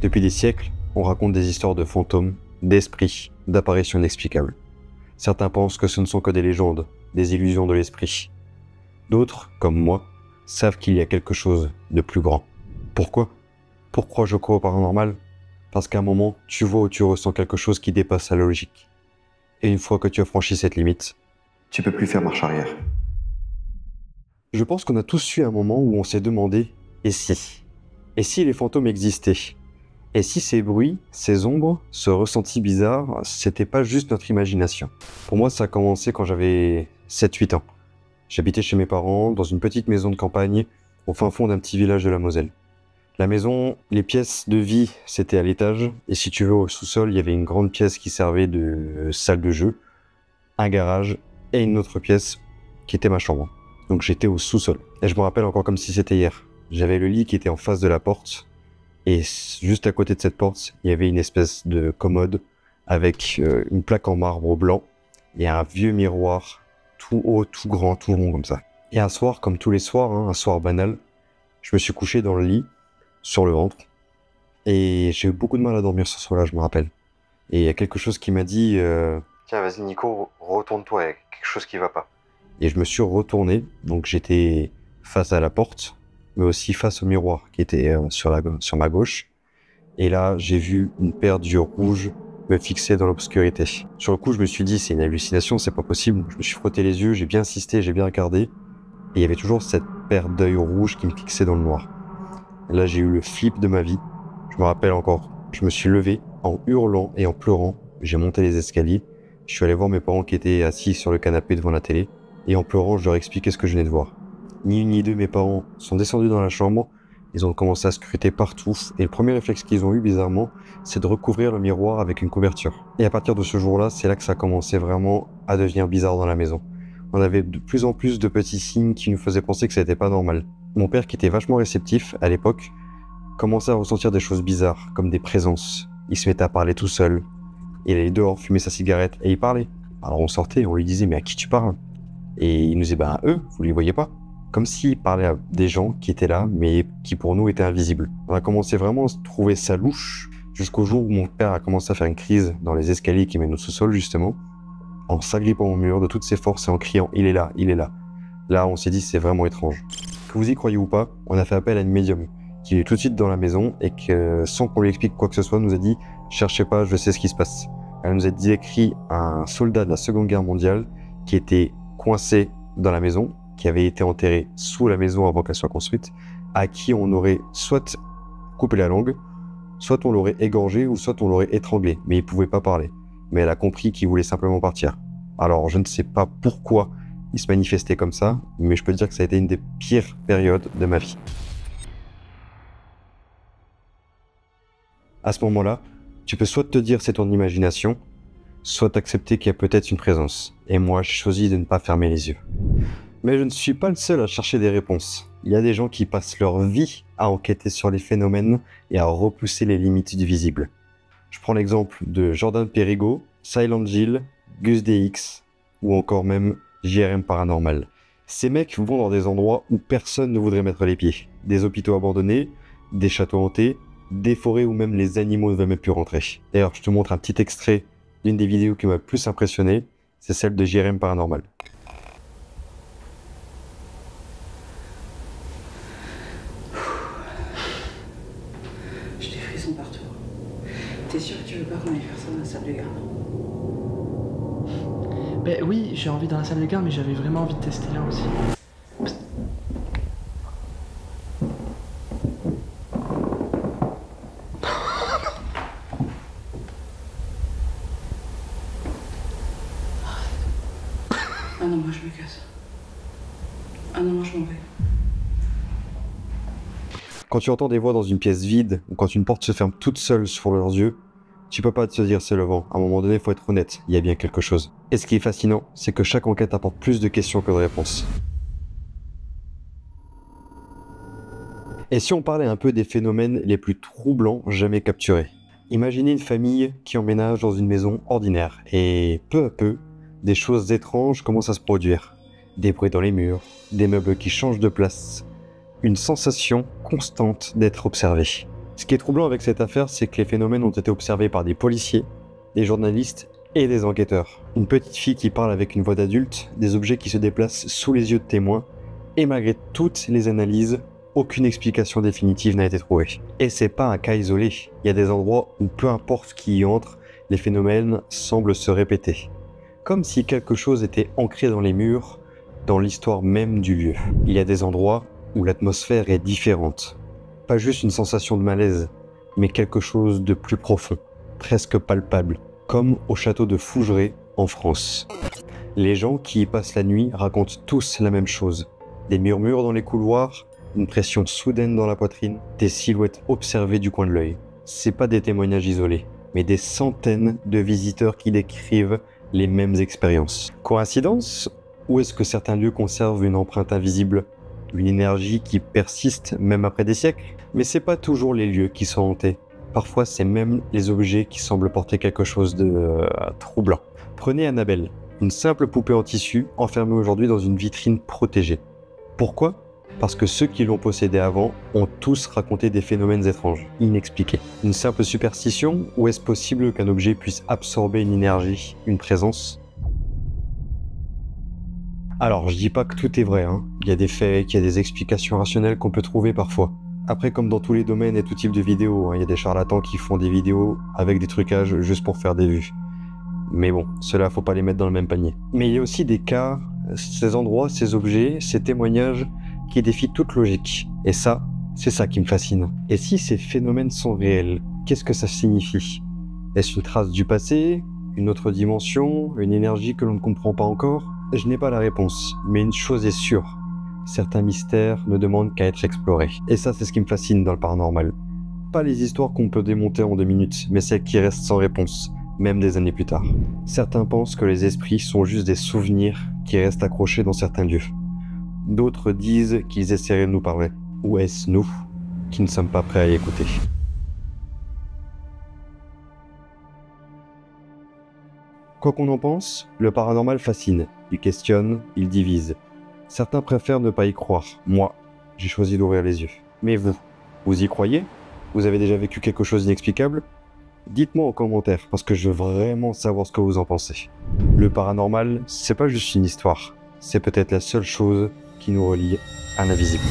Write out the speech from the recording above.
Depuis des siècles, on raconte des histoires de fantômes, d'esprits, d'apparitions inexplicables. Certains pensent que ce ne sont que des légendes, des illusions de l'esprit. D'autres, comme moi, savent qu'il y a quelque chose de plus grand. Pourquoi? Pourquoi je crois au paranormal? Parce qu'à un moment, tu vois ou tu ressens quelque chose qui dépasse la logique. Et une fois que tu as franchi cette limite, tu peux plus faire marche arrière. Je pense qu'on a tous eu un moment où on s'est demandé « et si ?» Et si les fantômes existaient? Et si ces bruits, ces ombres, ce ressenti bizarre, c'était pas juste notre imagination? Pour moi, ça a commencé quand j'avais 7-8 ans. J'habitais chez mes parents, dans une petite maison de campagne, au fin fond d'un petit village de la Moselle. La maison, les pièces de vie, c'était à l'étage, et si tu veux, au sous-sol, il y avait une grande pièce qui servait de salle de jeu, un garage, et une autre pièce qui était ma chambre. Donc j'étais au sous-sol. Et je me rappelle encore comme si c'était hier. J'avais le lit qui était en face de la porte, et juste à côté de cette porte, il y avait une espèce de commode avec une plaque en marbre blanc et un vieux miroir tout haut, tout grand, tout rond comme ça. Et un soir, comme tous les soirs, un soir banal, je me suis couché dans le lit, sur le ventre, et j'ai eu beaucoup de mal à dormir ce soir-là, je me rappelle. Et il y a quelque chose qui m'a dit tiens, vas-y Nico, retourne-toi, il y a quelque chose qui va pas. Et je me suis retourné, donc j'étais face à la porte, mais aussi face au miroir qui était sur ma gauche. Et là, j'ai vu une paire d'yeux rouges me fixer dans l'obscurité. Sur le coup, je me suis dit, c'est une hallucination, c'est pas possible. Je me suis frotté les yeux, j'ai bien insisté, j'ai bien regardé. Et il y avait toujours cette paire d'yeux rouges qui me fixait dans le noir. Et là, j'ai eu le flip de ma vie. Je me rappelle encore, je me suis levé en hurlant et en pleurant. J'ai monté les escaliers. Je suis allé voir mes parents qui étaient assis sur le canapé devant la télé. Et en pleurant, je leur ai expliqué ce que je venais de voir. Ni une ni deux, mes parents sont descendus dans la chambre. Ils ont commencé à scruter partout. Et le premier réflexe qu'ils ont eu, bizarrement, c'est de recouvrir le miroir avec une couverture. Et à partir de ce jour-là, c'est là que ça a commencé vraiment à devenir bizarre dans la maison. On avait de plus en plus de petits signes qui nous faisaient penser que ça n'était pas normal. Mon père, qui était vachement réceptif à l'époque, commençait à ressentir des choses bizarres, comme des présences. Il se mettait à parler tout seul. Il allait dehors fumer sa cigarette et il parlait. Alors on sortait et on lui disait « mais à qui tu parles ?» Et il nous disait « ben eux, vous les voyez pas ?» Comme s'il parlait à des gens qui étaient là, mais qui pour nous étaient invisibles. On a commencé vraiment à trouver ça louche, jusqu'au jour où mon père a commencé à faire une crise dans les escaliers qui mènent au sous-sol, justement, en s'agrippant au mur de toutes ses forces et en criant « il est là, il est là ». Là, on s'est dit « c'est vraiment étrange ». Que vous y croyez ou pas, on a fait appel à une médium qui est tout de suite dans la maison et que, sans qu'on lui explique quoi que ce soit, nous a dit « cherchez pas, je sais ce qui se passe ». Elle nous a décrit un soldat de la Seconde Guerre mondiale qui était coincé dans la maison, qui avait été enterré sous la maison avant qu'elle soit construite, à qui on aurait soit coupé la langue, soit on l'aurait égorgé, ou soit on l'aurait étranglé, mais il pouvait pas parler. Mais elle a compris qu'il voulait simplement partir. Alors je ne sais pas pourquoi il se manifestait comme ça, mais je peux te dire que ça a été une des pires périodes de ma vie. À ce moment-là, tu peux soit te dire c'est ton imagination, soit accepter qu'il y a peut-être une présence. Et moi, j'ai choisi de ne pas fermer les yeux. Mais je ne suis pas le seul à chercher des réponses. Il y a des gens qui passent leur vie à enquêter sur les phénomènes et à repousser les limites du visible. Je prends l'exemple de Jordan Perigo, Silent Jill, Gus DX ou encore même JRM Paranormal. Ces mecs vont dans des endroits où personne ne voudrait mettre les pieds. Des hôpitaux abandonnés, des châteaux hantés, des forêts où même les animaux ne veulent même plus rentrer. D'ailleurs, je te montre un petit extrait d'une des vidéos qui m'a le plus impressionné, c'est celle de JRM Paranormal. J'ai des frissons partout. T'es sûr que tu veux pas qu'on aille faire ça dans la salle de garde? Ben oui, j'ai envie dans la salle de garde, mais j'avais vraiment envie de tester là aussi. Ah non, moi je me casse. Ah non, moi je m'en vais. Quand tu entends des voix dans une pièce vide, ou quand une porte se ferme toute seule sur leurs yeux, tu peux pas te dire c'est le vent. À un moment donné, faut être honnête, il y a bien quelque chose. Et ce qui est fascinant, c'est que chaque enquête apporte plus de questions que de réponses. Et si on parlait un peu des phénomènes les plus troublants jamais capturés? Imaginez une famille qui emménage dans une maison ordinaire, et peu à peu, des choses étranges commencent à se produire. Des bruits dans les murs, des meubles qui changent de place, une sensation constante d'être observé. Ce qui est troublant avec cette affaire, c'est que les phénomènes ont été observés par des policiers, des journalistes et des enquêteurs. Une petite fille qui parle avec une voix d'adulte, des objets qui se déplacent sous les yeux de témoins, et malgré toutes les analyses, aucune explication définitive n'a été trouvée. Et c'est pas un cas isolé, il y a des endroits où peu importe qui y entre, les phénomènes semblent se répéter. Comme si quelque chose était ancré dans les murs, dans l'histoire même du lieu. Il y a des endroits où l'atmosphère est différente. Pas juste une sensation de malaise, mais quelque chose de plus profond, presque palpable, comme au château de Fougeray en France. Les gens qui y passent la nuit racontent tous la même chose. Des murmures dans les couloirs, une pression soudaine dans la poitrine, des silhouettes observées du coin de l'œil. C'est pas des témoignages isolés, mais des centaines de visiteurs qui décrivent les mêmes expériences. Coïncidence? Ou est-ce que certains lieux conservent une empreinte invisible, une énergie qui persiste même après des siècles? Mais c'est pas toujours les lieux qui sont hantés. Parfois, c'est même les objets qui semblent porter quelque chose de troublant. Prenez Annabelle, une simple poupée en tissu enfermée aujourd'hui dans une vitrine protégée. Pourquoi? Parce que ceux qui l'ont possédée avant ont tous raconté des phénomènes étranges, inexpliqués. Une simple superstition, ou est-ce possible qu'un objet puisse absorber une énergie, une présence? Alors, je dis pas que tout est vrai, hein. Il y a des faits, il y a des explications rationnelles qu'on peut trouver parfois. Après, comme dans tous les domaines et tout type de vidéos, hein, il y a des charlatans qui font des vidéos avec des trucages juste pour faire des vues. Mais bon, ceux-là, faut pas les mettre dans le même panier. Mais il y a aussi des cas, ces endroits, ces objets, ces témoignages qui défient toute logique. Et ça, c'est ça qui me fascine. Et si ces phénomènes sont réels, qu'est-ce que ça signifie? Est-ce une trace du passé? Une autre dimension? Une énergie que l'on ne comprend pas encore? Je n'ai pas la réponse, mais une chose est sûre. Certains mystères ne demandent qu'à être explorés. Et ça, c'est ce qui me fascine dans le paranormal. Pas les histoires qu'on peut démonter en 2 minutes, mais celles qui restent sans réponse, même des années plus tard. Certains pensent que les esprits sont juste des souvenirs qui restent accrochés dans certains lieux. D'autres disent qu'ils essaieraient de nous parler. Ou est-ce nous qui ne sommes pas prêts à y écouter? Quoi qu'on en pense, le paranormal fascine. Il questionne, il divise. Certains préfèrent ne pas y croire. Moi, j'ai choisi d'ouvrir les yeux. Mais vous y croyez? Vous avez déjà vécu quelque chose d'inexplicable? Dites-moi en commentaire, parce que je veux vraiment savoir ce que vous en pensez. Le paranormal, c'est pas juste une histoire. C'est peut-être la seule chose qui nous relie à l'invisible.